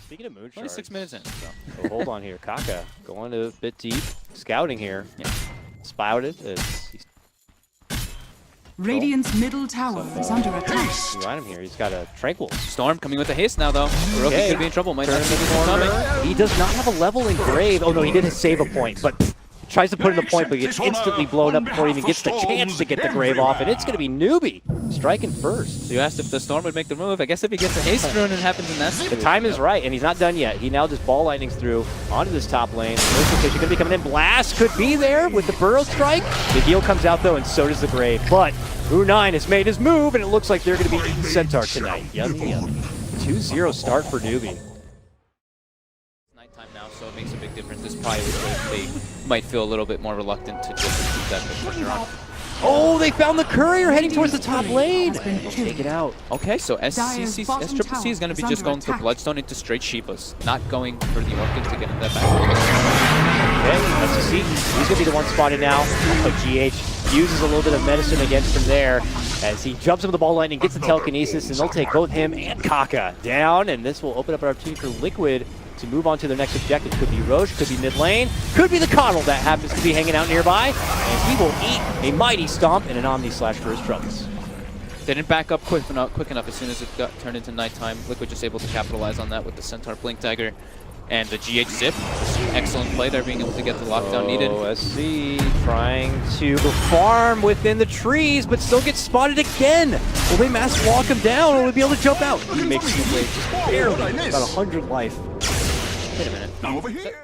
Speaking of mood only shards, 6 minutes in. So. oh, hold on here. Kaka going a bit deep, scouting here. Yeah. Spouted. Radiant's middle tower is under attack. Behind him here. He's got a tranquil. Storm coming with a haste now, though. Hiroki could be in trouble. Might not see this one coming. He does not have a level in Grave. Oh no, he did save a point, but tries to put in a point, but gets instantly blown up before he even gets the chance to get the Grave off, and it's going to be Newbee striking first. So you asked if the Storm would make the move. I guess if he gets a haste rune, it happens in that. The time is right, and he's not done yet. He now just ball lightnings through onto this top lane. Rotation going to be coming in. Blast could be there with the Burrow Strike. The heal comes out though, and so does the Grave. But U9 has made his move, and it looks like they're going to be eating Centaur tonight. Yummy, yummy. 2-0 start for Newbee. Nighttime now, so it makes a big difference. This probably they might feel a little bit more reluctant to just keep that pressure on. Oh, they found the courier heading towards the top lane. They'll take it out. Okay, so SCC is going to be just going for Bloodstone into straight Shivas, not going for the Orchid to get in that back. Okay, SCC, he's going to be the one spotted now. But GH uses a little bit of medicine against him there as he jumps into the ball lightning, gets the telekinesis, and they'll take both him and Kaka down. And this will open up an opportunity for Liquid to move on to their next objective. Could be Roche, could be mid lane, could be the Coddle that happens to be hanging out nearby. And he will eat a mighty stomp and an Omni Slash for his troubles. They didn't back up quick enough as soon as it got turned into nighttime. Liquid just able to capitalize on that with the Centaur Blink Dagger. And the GH Zip, excellent play there, being able to get the lockdown needed. SC trying to farm within the trees, but still gets spotted again. Will they mass walk him down, or will he be able to jump out? He makes the wave just barely, about 100 life. Wait a minute. I'm over here.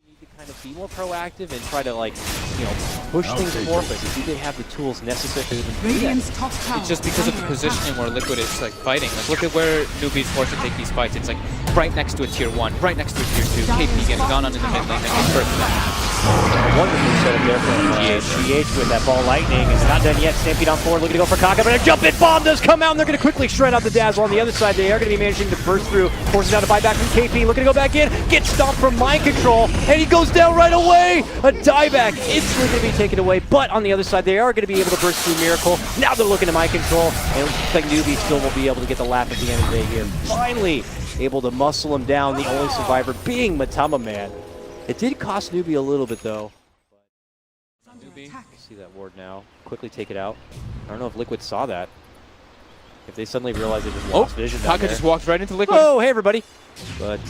You need to kind of be more proactive and try to, like, you know, push things more, but do they have the tools necessary to do that? Radiant's top tower. It's just because of the positioning where Liquid is like fighting. Like, look at where Newbee's forced to take these fights. It's like right next to a tier 1, right next to a tier 2. KP getting gone on in the mid lane and gets first. Wonderful setup there from GH with that ball lightning. It's not done yet. Stampede on forward, looking to go for Kaka, but a jump in bomb does come out, and they're going to quickly shred out the Dazzle. On the other side, they are going to be managing to burst through, forces down to buy back from KP, looking to go back in, gets stomped from Mind Control, and he goes down right away. A dieback instantly going to be taken away, but on the other side, they are going to be able to burst through Miracle. Now they're looking to Mind Control, and it looks like Newbee still will be able to get the lap at the end of the day here. Finally able to muscle him down, the only survivor being Matama Man. It did cost Newbee a little bit, though. Newbee. See that ward now. Quickly take it out. I don't know if Liquid saw that. If they suddenly realize they just lost vision down Kaka there. just walked right into Liquid. Oh, hey everybody. But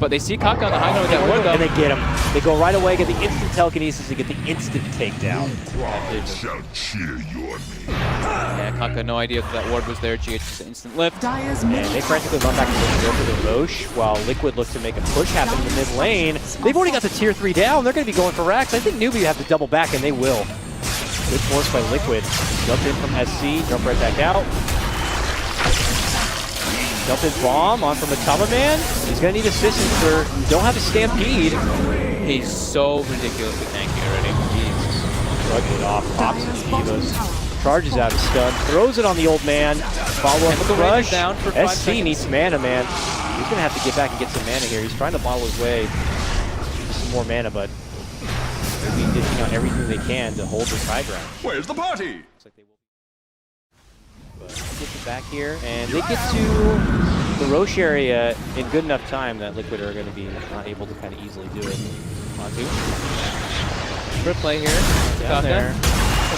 They see Kaka on the high note with that ward, though. and they get him. They go right away, get the instant telekinesis, and get the instant takedown. Shall cheer your name. Yeah, Kaka, no idea that that ward was there. GH just an instant lift. Dire's And middle they frantically run back and go for the Roche, while Liquid looks to make a push happen in the mid lane. They've already got the tier 3 down. They're going to be going for racks. I think Newbee have to double back, and they will. Good force by Liquid. Jump in from SC, jump right back out. Jump in bomb on from Matama Man. He's going to need assistance for don't have a stampede. He's so ridiculously tanky already. He's shrugged it off, pops his Divas, charges out his stun, throws it on the old man. Follow up with the rush. Down for 5 SC seconds. needs mana, man. He's going to have to get back and get some mana here. He's trying to bottle his way to some more mana, but they'll be dishing out everything they can to hold this high ground. Where's the party? Looks like they will. But get it back here, and they get to the Roche area in good enough time that Liquid are going to be not able to kind of easily do it. On two. Good play here. Down there.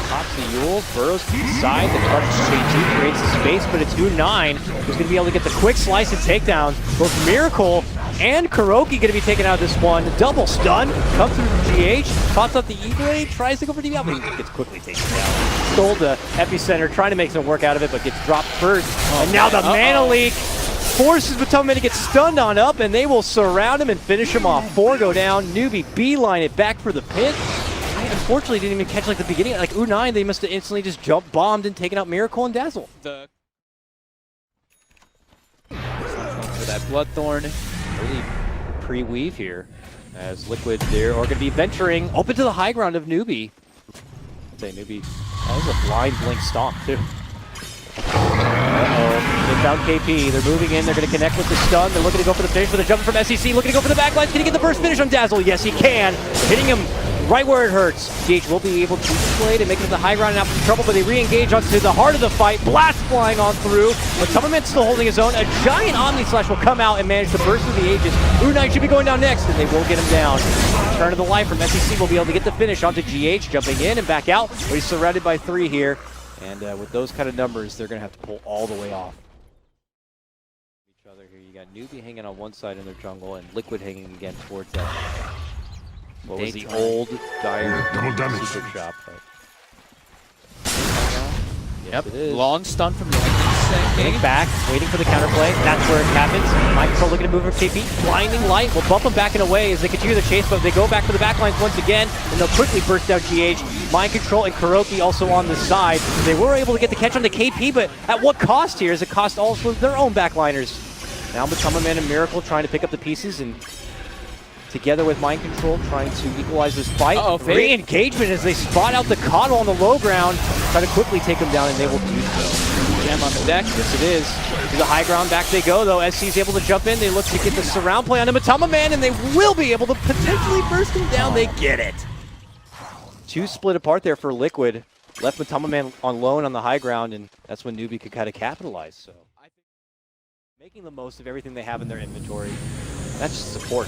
Pops the Yule, burrows to the side, the charge J2 creates the space, but it's U9 who's going to be able to get the quick slice and takedown. Both Miracle and Kuroki going to be taken out of this one. Double stun, comes through from GH, pops up the E-Blade, tries to go for the but he gets quickly taken down. Stole the Epicenter, trying to make some work out of it, but gets dropped first. And now the Mana Leak forces Matama to get stunned on up, and they will surround him and finish him off. 4 go down, Newbee beeline it back for the pit. I unfortunately didn't even catch like the beginning. Like U9, they must have instantly just jump bombed and taken out Miracle and Dazzle. For that Bloodthorn. Early pre-weave here as Liquid there are going to be venturing open to the high ground of Newbee. I'd say Newbee has a blind blink stomp too. Uh-oh, they found KP. They're moving in. They're going to connect with the stun. They're looking to go for the finish with a jump from SEC. Looking to go for the backlines. Can he get the first finish on Dazzle? Yes, he can. Hitting him right where it hurts. GH will be able to play to make it to the high ground and out from trouble, but they re-engage onto the heart of the fight. Blast flying on through, but Summerman's still holding his own. A giant Omni Slash will come out and manage to burst through the Aegis. Unite should be going down next, and they will get him down. Turn of the light from SEC will be able to get the finish onto GH, jumping in and back out, but he's surrounded by 3 here. And with those kind of numbers, they're going to have to pull all the way off. Each other here, you got Newbee hanging on one side in their jungle, and Liquid hanging again towards that. What was the old dire Double damage. secret shop? But... Yep, it is. long stun from the Aghanim. Back, waiting for the counterplay. That's where it happens. Mind Control looking to move for KP. Blinding Light will bump them back in a way as they continue the chase, but they go back for the backlines once again, and they'll quickly burst out GH. Mind Control and Kuroki also on the side. They were able to get the catch on the KP, but at what cost here? As it cost also their own backliners. Now Matamaman and Miracle trying to pick up the pieces, and together with Mind Control trying to equalize this fight. Re-engagement as they spot out the Coddle on the low ground. Try to quickly take them down, and they will do so. Gem on the deck. Yes, it is. To the high ground, back they go, though. SC's able to jump in. They look to get the surround play on Matamaman, and they will be able to potentially burst him down. They get it. 2 split apart there for Liquid. Left Matamaman on lone on the high ground, and that's when Newbee could kind of capitalize. So I think making the most of everything they have in their inventory. That's just support.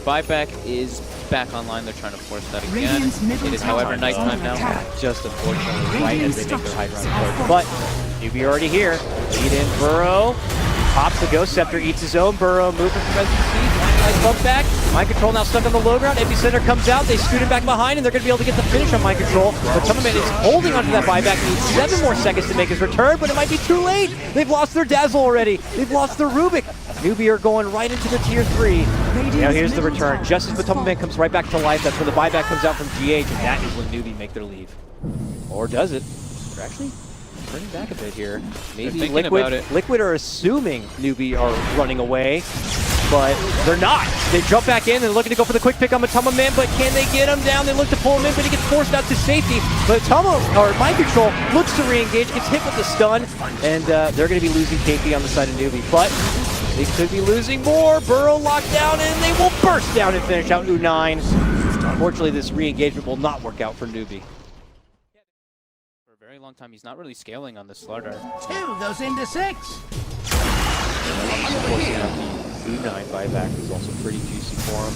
Buyback is back online. They're trying to force that again. It is, however, nighttime now. Just unfortunately right as they make their high ground approach. But Newbee already here. Lead in Burrow. Pops the Ghost Scepter, eats his own. Burrow moving from SBC. Nice bump back. Mind Control now stuck on the low ground. Epicenter comes out. They scoot him back behind, and they're going to be able to get the finish on Mind Control. But Summerman is holding onto that buyback. He needs 7 more seconds to make his return, but it might be too late. They've lost their Dazzle already. They've lost their Rubik. Newbee are going right into the tier 3. Now here's the return. Just as Matamaman comes right back to life, that's when the buyback comes out from GH, and that is when Newbee make their leave. Or does it? They're actually turning back a bit here. Maybe Liquid are assuming Newbee are running away, but they're not. They jump back in and looking to go for the quick pick on Matamaman, but can they get him down? They look to pull him in, but he gets forced out to safety. But Mind Control looks to re-engage, gets hit with the stun, and they're going to be losing KP on the side of Newbee. But they could be losing more. Burrow locked down, and they will burst down and finish out U9. Unfortunately, this re-engagement will not work out for Newbee. For a very long time, he's not really scaling on this Slardar. 2 goes into 6. U9 buyback is also pretty juicy for him.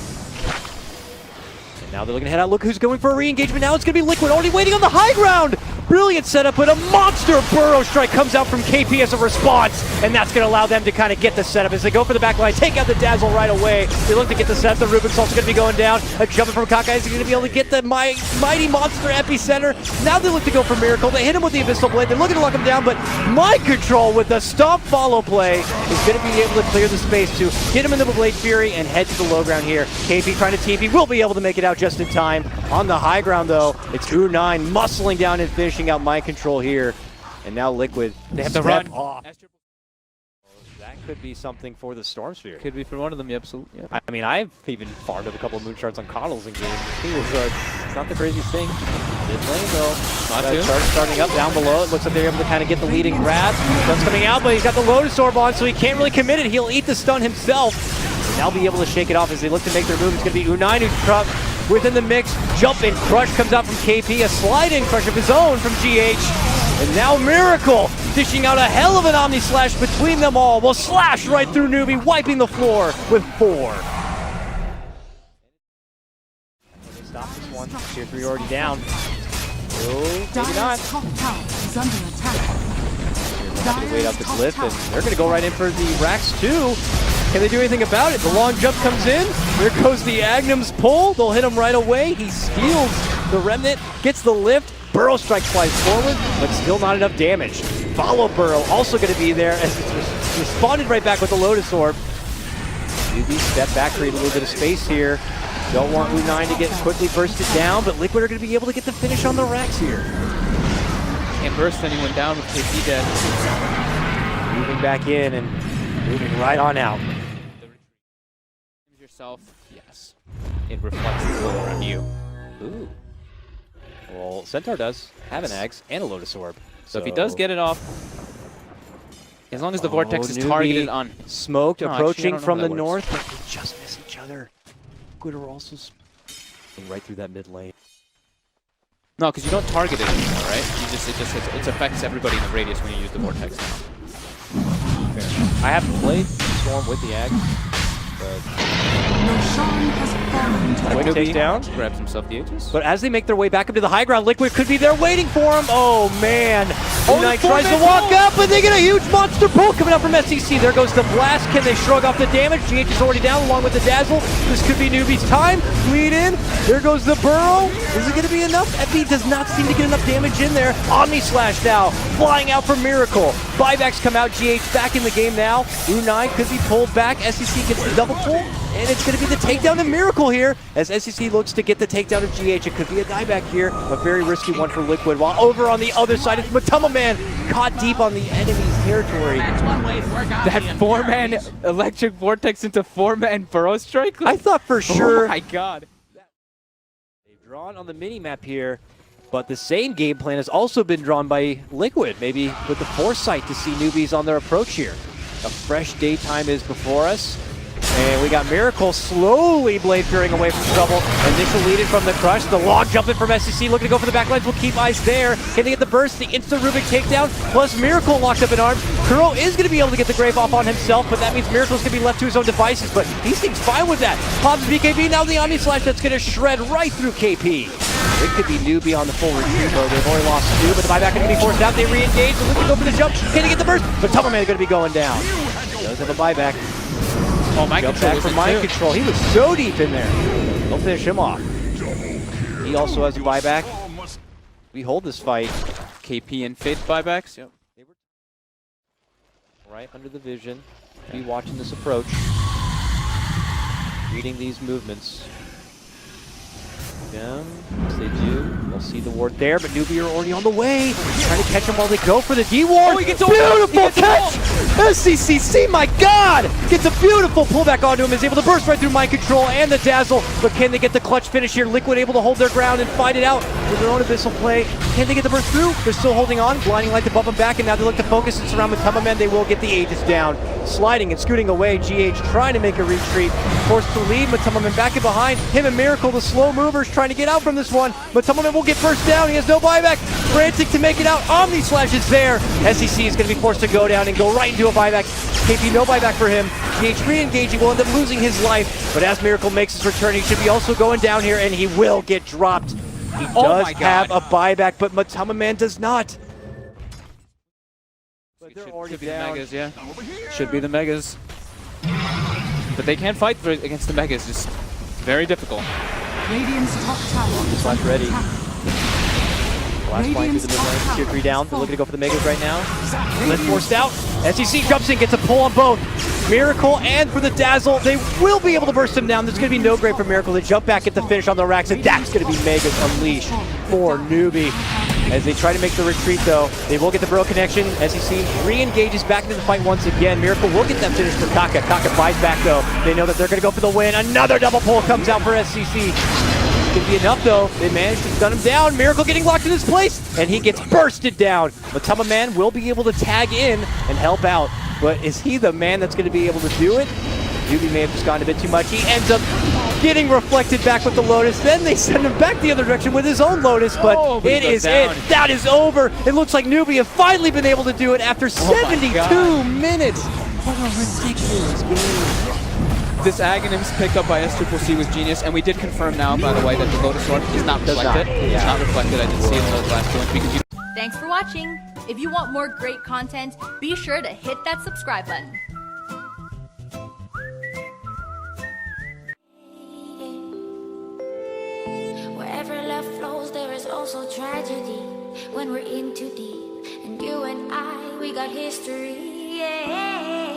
And now they're looking to head out. Look who's going for a re-engagement. Now it's going to be Liquid, already waiting on the high ground. Brilliant setup, but a monster Burrow strike comes out from KP as a response, and that's going to allow them to kind of get the setup as they go for the back line, take out the Dazzle right away. They look to get the setup. The Rubik's also going to be going down. A jumping from Kakai is going to be able to get the mighty monster epicenter. Now they look to go for Miracle. They hit him with the Abyssal Blade. They're looking to lock him down, but Mind Control with the stomp follow play is going to be able to clear the space to get him into the Blade Fury and head to the low ground here. KP trying to TP, will be able to make it out just in time. On the high ground, though, it's U9 muscling down and finishing out Mind Control here. And now Liquid, they have to run off. That could be something for the Storm Spirit. Could be for one of them, yeah, absolutely. Yeah. I mean, I've even farmed a couple of Moonshards on Coddles in games. It's not the craziest thing. Mid lane, though. Starting up down below. It looks like they're able to kind of get the leading grab. Sun's coming out, but he's got the Lotus Orb on, so he can't really commit it. He'll eat the stun himself. And now be able to shake it off as they look to make their move. It's going to be U9 who's within the mix. Jump and crush comes out from KP. A slide-in crush of his own from GH. And now Miracle dishing out a hell of an Omni Slash between them all. Will slash right through Newbee, wiping the floor with 4. They stop this one. Tier 3 already down. Oh, maybe not. Top tower is under attack. They're going to wait out the cliff, and they're going to go right in for the Rax 2. Can they do anything about it? The long jump comes in. There goes the Aghanim's pull. They'll hit him right away. He steals the Remnant, gets the lift. Burrow strike flies forward, but still not enough damage. Follow Burrow, also going to be there as it's responded right back with the Lotus Orb. Newbee step back, create a little bit of space here. Don't want U9 to get quickly bursted down, but Liquid are going to be able to get the finish on the Rex here. Can't burst anyone down with KP dead. Moving back in and moving right on out. Yourself, yes. It reflects the glow around you. Ooh. Well, Centaur does have an Axe and a Lotus Orb. So if he does get it off, as long as the Vortex is targeted on... Smoked, approaching actually, from the north, but they just miss each other. Liquid are also right through that mid lane. No, because you don't target it anymore, right? It affects everybody in the radius when you use the vortex now. Fair enough. I haven't played Storm with the Ag, but Roshan has fallen to quick takedown. Grabs himself the Aegis. But as they make their way back up to the high ground, Liquid could be there waiting for him. Oh man! Unite tries to walk up, but they get a huge monster pull coming up from SEC. There goes the blast. Can they shrug off the damage? GH is already down along with the Dazzle. This could be Newbee's time. Lead in. There goes the burrow. Is it going to be enough? FB does not seem to get enough damage in there. Omni Slash now flying out from Miracle. Buybacks come out. GH back in the game now. Unite could be pulled back. SEC gets the double pull. And it's going to be the takedown of Miracle here as SEC looks to get the takedown of GH. It could be a dieback here, a very risky one for Liquid. While over on the other side, it's Matama Man caught deep on the enemy's territory. That's one way to work out That the 4-man electric vortex into 4-man burrow strike? I thought for sure Oh my god. they've drawn on the mini-map here, but the same game plan has also been drawn by Liquid, maybe with the foresight to see Newbies on their approach here. A fresh daytime is before us. And we got Miracle slowly blade fearing away from trouble. Initial lead in from the crush. The log jumping from SEC, looking to go for the backlines. Will keep eyes there. Can they get the burst? The instant Rubik takedown. Plus Miracle locked up in arms. Kuro is going to be able to get the grave off on himself, but that means Miracle's going to be left to his own devices. But he seems fine with that. Pops BKB, now the Omni Slash that's going to shred right through KP. It could be Newbee on the full retreat mode. They've already lost 2, but the buyback going to be forced out. They re-engage. They're looking to go for the jump. Can they get the burst? But Tubberman is going to be going down. He does have a buyback. Oh, mind Jump control back was from in mind too. control. He was so deep in there. They'll finish him off. He also has a buyback. We hold this fight. KP and Fate buybacks. Yep. They were right under the vision. Be watching this approach. Reading these movements. Yeah, yes they do. They'll see the ward there, but Newbee are already on the way. Trying to catch him while they go for the D-ward. Oh, he gets beautiful he gets catch! SCCC, my God! Gets a beautiful pullback onto him, is able to burst right through mind control and the dazzle, but can they get the clutch finish here? Liquid able to hold their ground and fight it out with their own abyssal play. Can they get the burst through? They're still holding on. Blinding light to bump them back, and now they look to focus and surround with Tubberman. They will get the Aegis down. Sliding and scooting away, GH trying to make a retreat. Forced to lead, Matamaman back in behind. Him and Miracle, the slow movers, trying to get out from this one. Matamaman will get first down. He has no buyback. Frantic to make it out. Omni Slash is there. SEC is going to be forced to go down and go right into a buyback. KP, no buyback for him. GH re-engaging, will end up losing his life. But as Miracle makes his return, he should be also going down here, and he will get dropped. He does have a buyback, but Matamaman does not. But they're already Should be down. the Megas, yeah. Should be the Megas. But they can't fight against the Megas. Just very difficult. Radiant's top tower is Slash under ready. attack. Last flying through the mid lane. Tier 3 down. They're looking to go for the Megas right now. Lift forced out. SEC jumps in, gets a pull on both. Miracle and for the Dazzle. They will be able to burst him down. There's going to be no grave for Miracle. They jump back at the finish on the racks, and that's going to be Megas unleashed for Newbee. As they try to make the retreat, though, they will get the Bro connection. SEC re-engages back into the fight once again. Miracle will get them finished for Kaka. Kaka buys back, though. They know that they're going to go for the win. Another double pull comes out for SEC. Could be enough, though. They managed to stun him down. Miracle getting locked in his place, and he gets bursted down. Matama-man will be able to tag in and help out, but is he the man that's going to be able to do it? Newbee may have just gone a bit too much. He ends up getting reflected back with the Lotus. Then they send him back the other direction with his own Lotus, but it is it. That is over. It looks like Newbee have finally been able to do it after 72 minutes. What a ridiculous game. This Aghanim's pickup by SCCC was genius, and we did confirm now, by the way, that the Lotus Orb is not reflected. It's not reflected. I did see it in those last two ones because you. Thanks for watching. If you want more great content, be sure to hit that subscribe button. Wherever love flows, there is also tragedy when we're in too deep. And you and I, we got history. Yeah.